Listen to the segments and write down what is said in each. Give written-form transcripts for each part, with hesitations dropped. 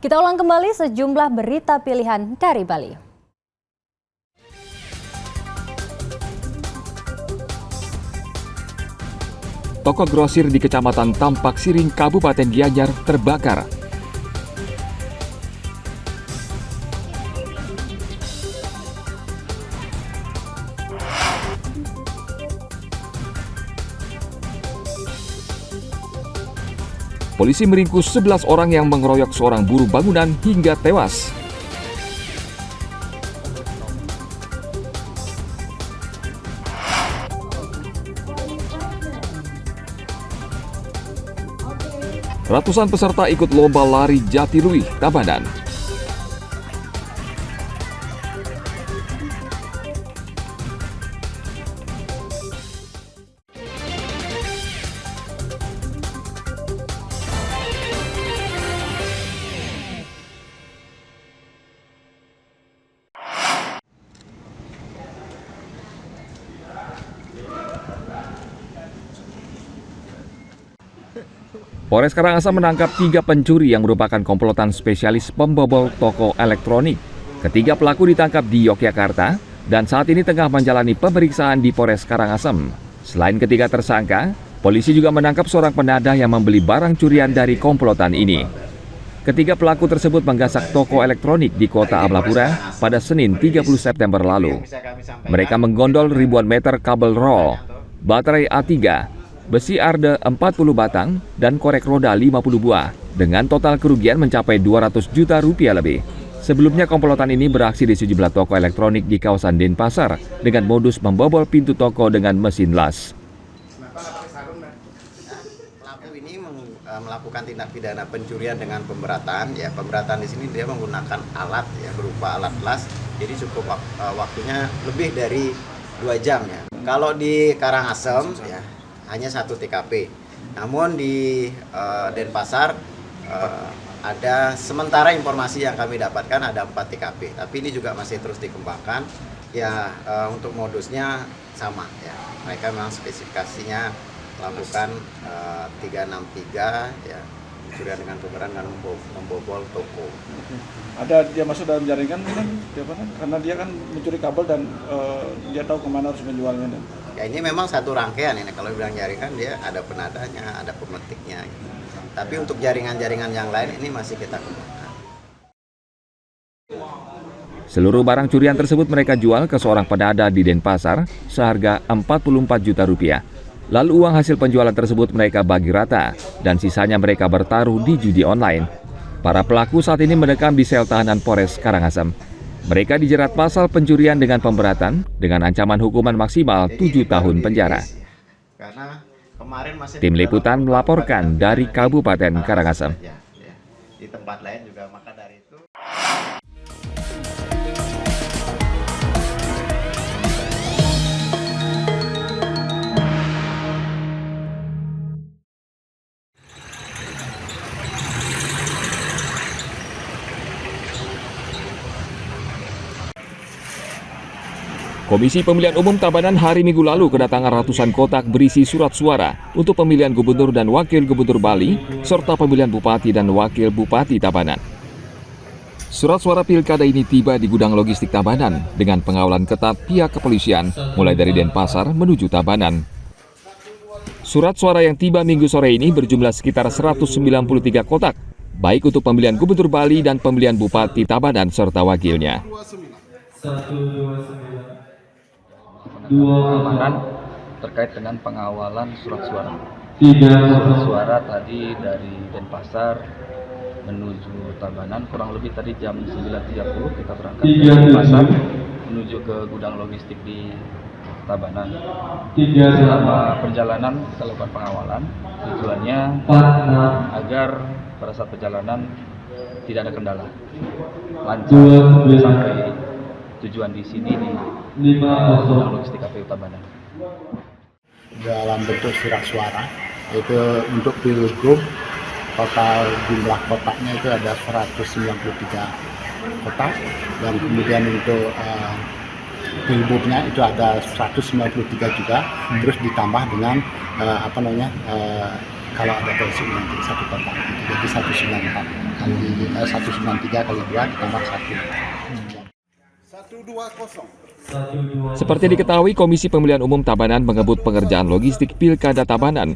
Kita ulang kembali sejumlah berita pilihan dari Bali. Toko grosir di Kecamatan Tampak Siring, Kabupaten Gianyar terbakar. Polisi meringkus 11 orang yang mengeroyok seorang buruh bangunan hingga tewas. Ratusan peserta ikut lomba lari Jatiluwih, Tabanan. Polres Karangasem menangkap 3 pencuri yang merupakan komplotan spesialis pembobol toko elektronik. Ketiga pelaku ditangkap di Yogyakarta dan saat ini tengah menjalani pemeriksaan di Polres Karangasem. Selain ketiga tersangka, polisi juga menangkap seorang penadah yang membeli barang curian dari komplotan ini. Ketiga pelaku tersebut menggasak toko elektronik di Kota Amlapura pada Senin 30 September lalu. Mereka menggondol ribuan meter kabel roll, baterai A3, besi arde 40 batang, dan korek roda 50 buah, dengan total kerugian mencapai 200 juta rupiah lebih. Sebelumnya komplotan ini beraksi di sejumlah toko elektronik di kawasan Denpasar dengan modus membobol pintu toko dengan mesin las. Pelaku ini melakukan tindak pidana pencurian dengan pemberatan. Ya, pemberatan di sini dia menggunakan alat ya berupa alat las. Jadi cukup waktunya lebih dari 2 jam ya. Kalau di Karangasem ya hanya 1 TKP. Namun di Denpasar ada sementara informasi yang kami dapatkan ada 4 TKP. Tapi ini juga masih terus dikembangkan. Ya untuk modusnya sama ya. Mereka memang spesifikasinya melakukan 363 ya pencurian dengan pemberan dan membobol toko. Ada dia masuk dalam jaringan kan? Karena dia kan mencuri kabel dan dia tahu kemana harus menjualnya. Ya ini memang satu rangkaian ini. Kalau bilang jaringan dia ada penadanya, ada pemetiknya. Tapi untuk jaringan-jaringan yang lain ini masih kita kembangkan. Seluruh barang curian tersebut mereka jual ke seorang penadah di Denpasar seharga 44 juta rupiah. Lalu uang hasil penjualan tersebut mereka bagi rata dan sisanya mereka bertaruh di judi online. Para pelaku saat ini mendekam di sel tahanan Polres Karangasem. Mereka dijerat pasal pencurian dengan pemberatan dengan ancaman hukuman maksimal 7 tahun penjara. Tim Liputan melaporkan dari Kabupaten Karangasem. Di tempat lain juga maka dari itu. Komisi Pemilihan Umum Tabanan hari Minggu lalu kedatangan ratusan kotak berisi surat suara untuk pemilihan gubernur dan wakil gubernur Bali, serta pemilihan bupati dan wakil bupati Tabanan. Surat suara pilkada ini tiba di gudang logistik Tabanan dengan pengawalan ketat pihak kepolisian mulai dari Denpasar menuju Tabanan. Surat suara yang tiba Minggu sore ini berjumlah sekitar 193 kotak, baik untuk pemilihan gubernur Bali dan pemilihan bupati Tabanan serta wakilnya. Pengamanan terkait dengan pengawalan surat suara. Surat suara tadi dari Denpasar menuju Tabanan kurang lebih tadi jam 9.30 kita berangkat dari Denpasar menuju ke gudang logistik di Tabanan. Selama perjalanan kita lakukan pengawalan, tujuannya agar pada saat perjalanan tidak ada kendala, lancar sampai tujuan di sini di gudang logistik KPU Tabanan. Dalam bentuk surat suara, itu untuk pilgub total jumlah kotaknya itu ada 193 kotak, dan kemudian untuk pilgubnya itu ada 193 juga, terus ditambah dengan kalau ada polisi nanti 1 kotak, jadi 194. 193 kali 2 ditambah 1. Seperti diketahui, Komisi Pemilihan Umum Tabanan mengebut pengerjaan logistik Pilkada Tabanan.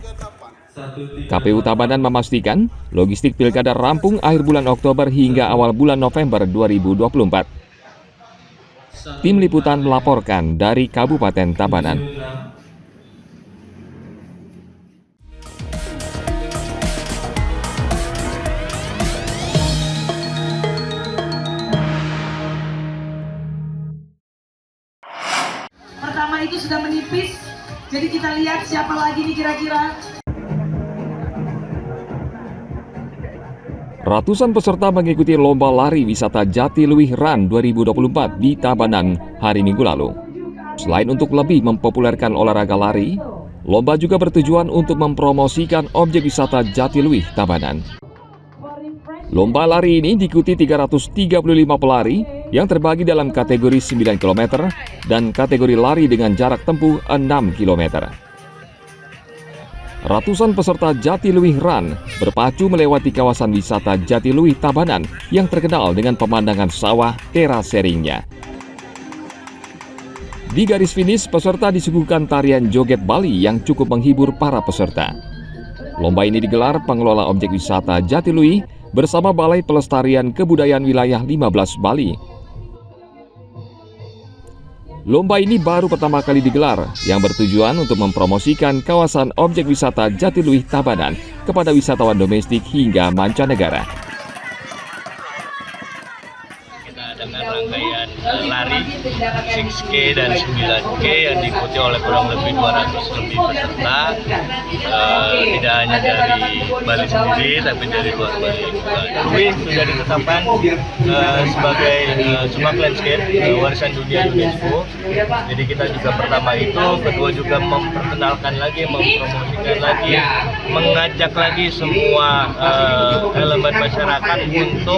KPU Tabanan memastikan logistik Pilkada rampung akhir bulan Oktober hingga awal bulan November 2024. Tim Liputan melaporkan dari Kabupaten Tabanan. Pertama itu sudah menipis, jadi kita lihat siapa lagi nih kira-kira. Ratusan peserta mengikuti lomba lari wisata Jatiluwih Run 2024 di Tabanan hari Minggu lalu. Selain untuk lebih mempopulerkan olahraga lari, lomba juga bertujuan untuk mempromosikan objek wisata Jatiluwih Tabanan. Lomba lari ini diikuti 335 pelari yang terbagi dalam kategori 9 km dan kategori lari dengan jarak tempuh 6 km. Ratusan peserta Jatiluwih Run berpacu melewati kawasan wisata Jatiluwih Tabanan yang terkenal dengan pemandangan sawah teraseringnya. Di garis finish, peserta disuguhkan tarian joget Bali yang cukup menghibur para peserta. Lomba ini digelar pengelola objek wisata Jatiluwih bersama Balai Pelestarian Kebudayaan Wilayah 15 Bali. Lomba ini baru pertama kali digelar, yang bertujuan untuk mempromosikan kawasan objek wisata Jatiluwih Tabanan kepada wisatawan domestik hingga mancanegara. Kita dengan rangkaian lari 6K dan 9K yang diikuti oleh kurang lebih 200 lebih peserta, tidak hanya dari Bali sendiri, tapi dari luar Bali juga. Jatiluwih sudah ditetapkan sebagai Sumak Landscape warisan dunia UNESCO. Jadi kita juga pertama itu, kedua juga memperkenalkan lagi, mempromosikan lagi, mengajak lagi semua elemen masyarakat untuk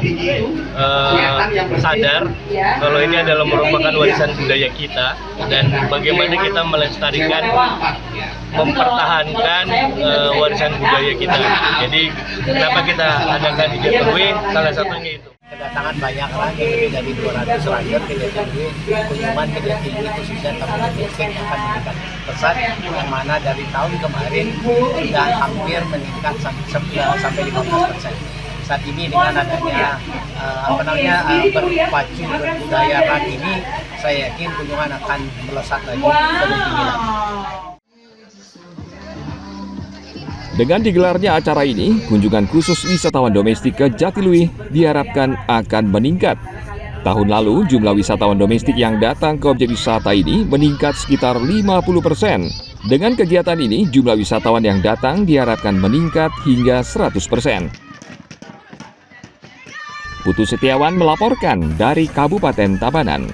sadar kalau ini adalah merupakan warisan budaya kita dan bagaimana kita melestarikan, mempertahankan warisan budaya kita. Jadi kenapa kita adakan di Jatiluwih, salah satunya itu. Kedatangan banyak orang, yang lebih dari 200 rider ke Jatiluwih. Kunjungan ke Jatiluwih khususnya Tabanan Basic akan memberikan pesan yang mana dari tahun kemarin sudah hampir meningkat sampai 15%. Saat ini dengan adanya berpacu berbudaya Run ini, saya yakin kunjungan akan melesat lagi lebih tinggi lagi. Dengan digelarnya acara ini, kunjungan khusus wisatawan domestik ke Jatiluwih diharapkan akan meningkat. Tahun lalu, jumlah wisatawan domestik yang datang ke objek wisata ini meningkat sekitar 50%. Dengan kegiatan ini, jumlah wisatawan yang datang diharapkan meningkat hingga 100%. Putu Setiawan melaporkan dari Kabupaten Tabanan.